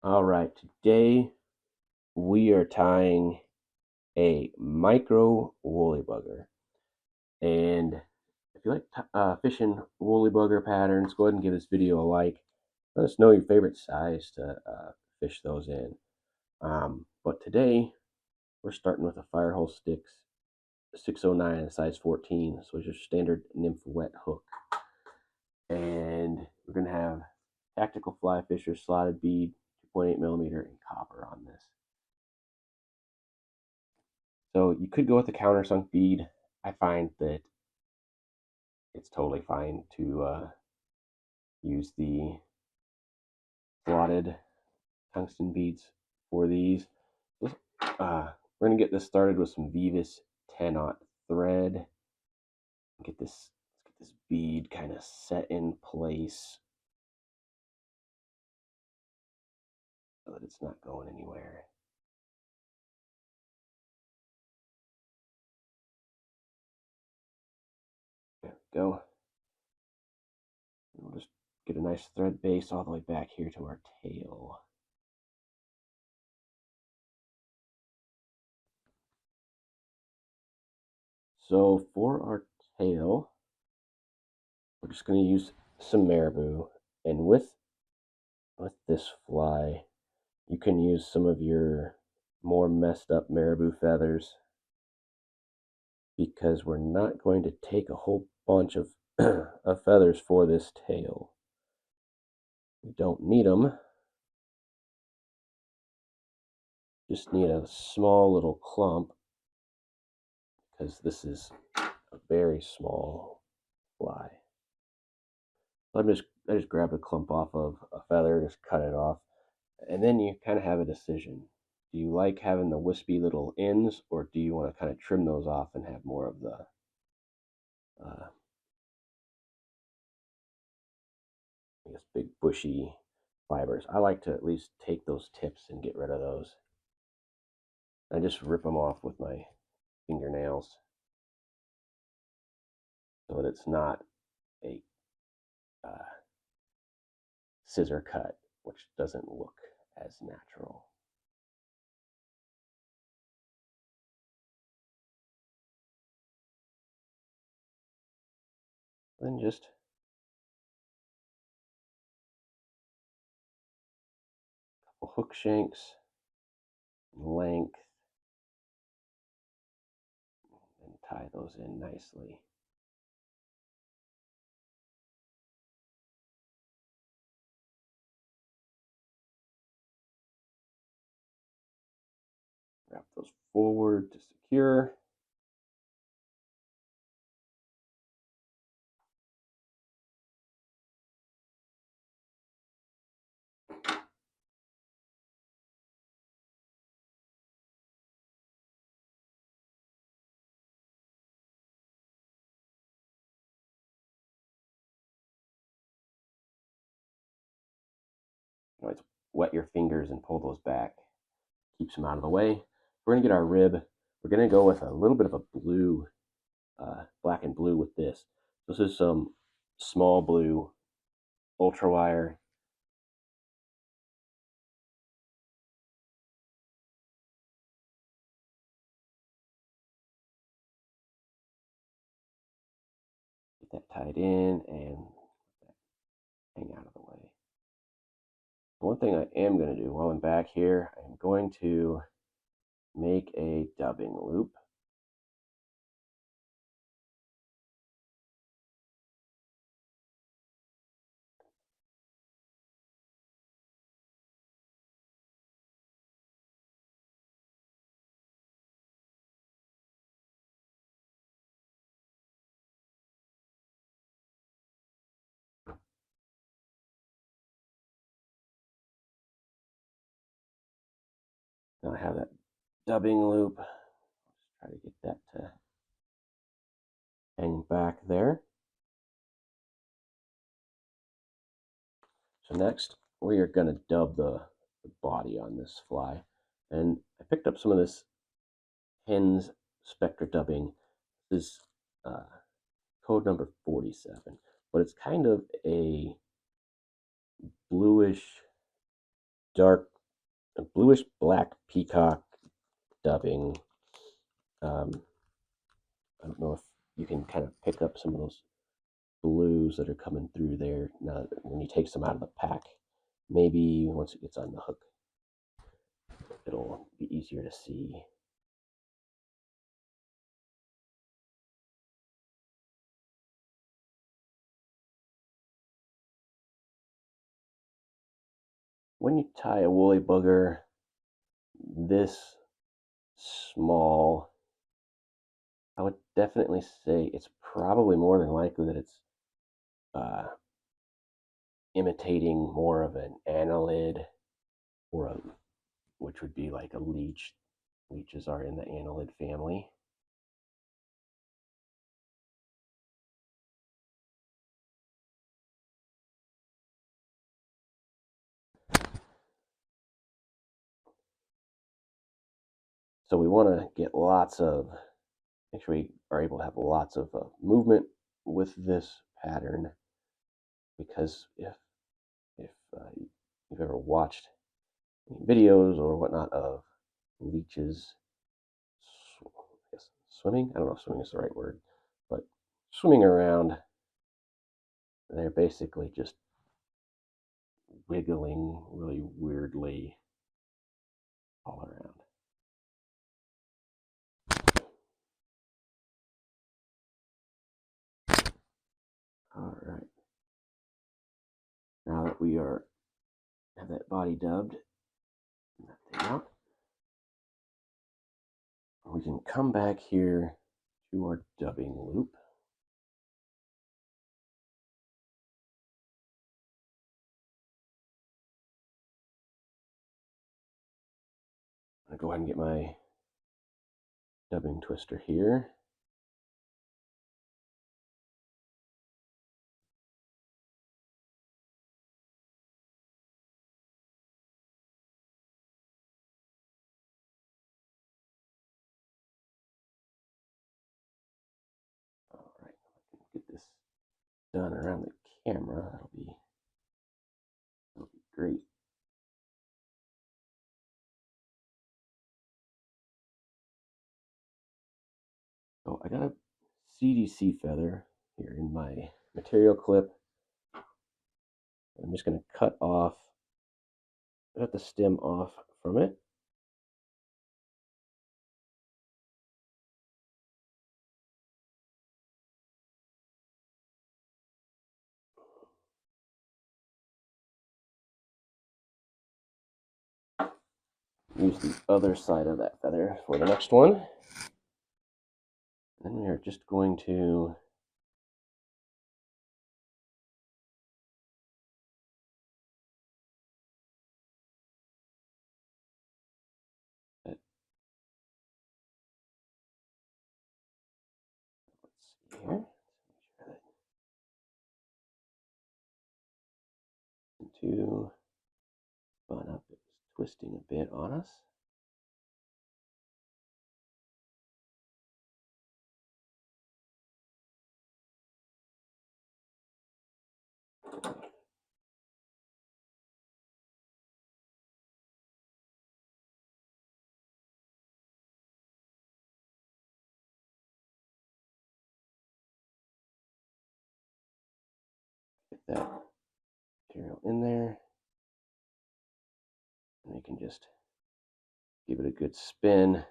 All right, today we are tying a micro woolly bugger. And if you like fishing woolly bugger patterns, go ahead and give this video a like. Let us know your favorite size to fish those in. But today we're starting with a Firehole Sticks 609 size 14. So it's your standard nymph wet hook. And we're going to have tactical fly fisher slotted bead, 2.8 millimeter, and copper on this. So you could go with the countersunk bead. I find that it's totally fine to use the slotted tungsten beads for these. We're going to get this started with some Veevus 10-aught thread. Get this bead kind of set in place so that it's not going anywhere. There we go. We'll just get a nice thread base all the way back here to our tail. So for our tail, we're just going to use some Marabou, and with this fly, you can use some of your more messed up Marabou feathers, because we're not going to take a whole bunch of, of feathers for this tail. We don't need them. Just need a small little clump, because this is a very small fly. I just grabbed a clump off of a feather, just cut it off, and then you kind of have a decision. Do you like having the wispy little ends, or do you want to kind of trim those off and have more of the I guess big bushy fibers? I like to at least take those tips and get rid of those. I just rip them off with my fingernails so that it's not a scissor cut, which doesn't look as natural. Then just a couple hook shanks, length, and tie those in nicely. Wrap those forward to secure. Always wet your fingers and pull those back. Keeps them out of the way. We're going to get our rib. We're going to go with a little bit of a blue, black and blue with this. This is some small blue ultra wire. Get that tied in and hang out of the way. One thing I am going to do while I'm back here, I'm going to make a dubbing loop. Now I have that dubbing loop. Let's try to get that to hang back there. So next, we are going to dub the body on this fly. And I picked up some of this Hends Spectra dubbing. This is code number 47, but it's kind of a bluish, dark a bluish black peacock dubbing. I don't know if you can kind of pick up some of those blues that are coming through there now when you take some out of the pack. Maybe once it gets on the hook, it'll be easier to see. When you tie a woolly bugger this small, I would definitely say it's probably more than likely that it's imitating more of an annelid, or which would be like a leech. Leeches are in the annelid family. So we want to get lots of, make sure we are able to have lots of movement with this pattern, because if you've ever watched videos or whatnot of leeches swimming, I don't know if swimming is the right word, but swimming around, they're basically just wiggling really weirdly all around. All right. Now that we have that body dubbed, that thing out, we can come back here to our dubbing loop. I'm going to go ahead and get my dubbing twister here. All right, get this done around the camera. That'll be great. So I got a CDC feather here in my material clip. I'm just going to cut the stem off from it. Use the other side of that feather for the next one. And then we are just going to let's see here. Into spun up, it's twisting a bit on us. Get that material in there, and we can just give it a good spin.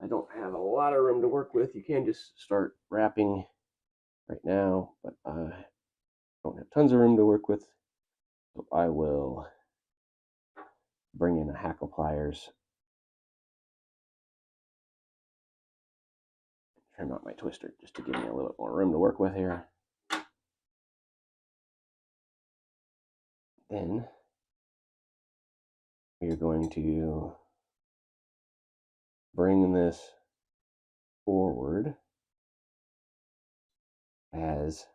I don't have a lot of room to work with. You can just start wrapping right now, but I don't have tons of room to work with. So I will bring in a Hackle pliers, trim out my twister just to give me a little bit more room to work with here. Then we're going to bring this forward as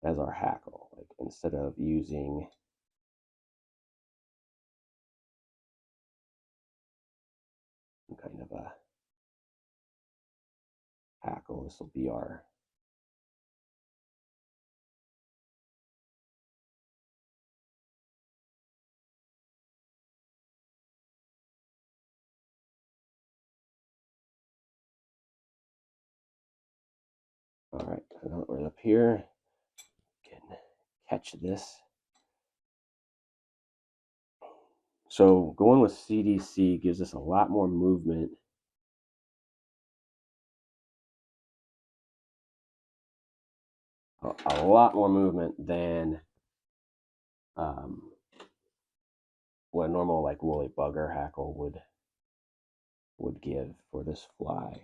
our hackle. Like, instead of using some kind of a hackle, this will be our All right, now we're up here. Can catch this. So going with CDC gives us a lot more movement. A lot more movement than what a normal like woolly bugger hackle would give for this fly.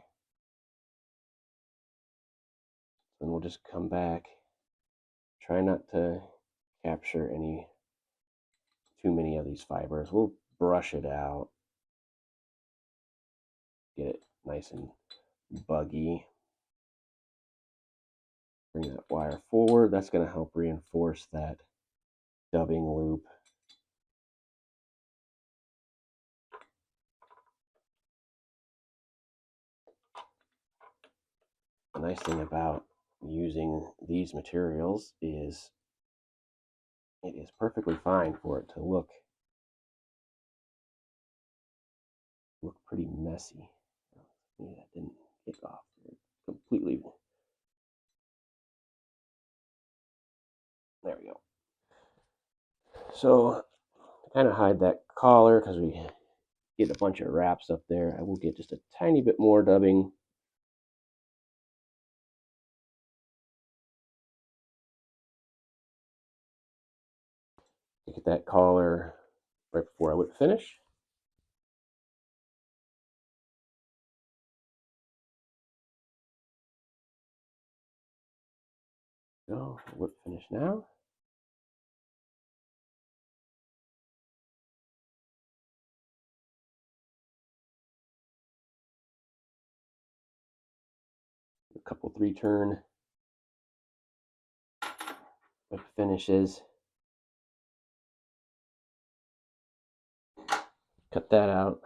Then we'll just come back. Try not to capture too many of these fibers. We'll brush it out. Get it nice and buggy. Bring that wire forward. That's going to help reinforce that dubbing loop. The nice thing about using these materials is it is perfectly fine for it to look pretty messy. Yeah, that didn't get off completely. There we go. So kind of hide that collar because we get a bunch of wraps up there. I will get just a tiny bit more dubbing. Get that collar right before I would finish. So whip finish now. A couple 3-turn whip finishes. Cut that out,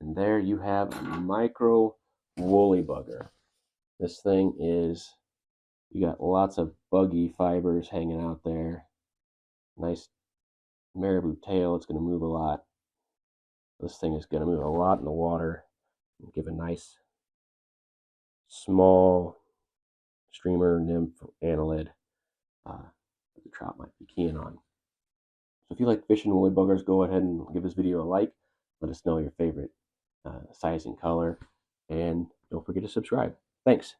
and there you have a micro woolly bugger. This thing is, you got lots of buggy fibers hanging out there. Nice marabou tail. It's going to move a lot. This thing is going to move a lot in the water and give a nice small streamer, nymph, annelid that the trout might be keying on. So if you like fishing woolly buggers, go ahead and give this video a like. Let us know your favorite size and color, and don't forget to subscribe. Thanks.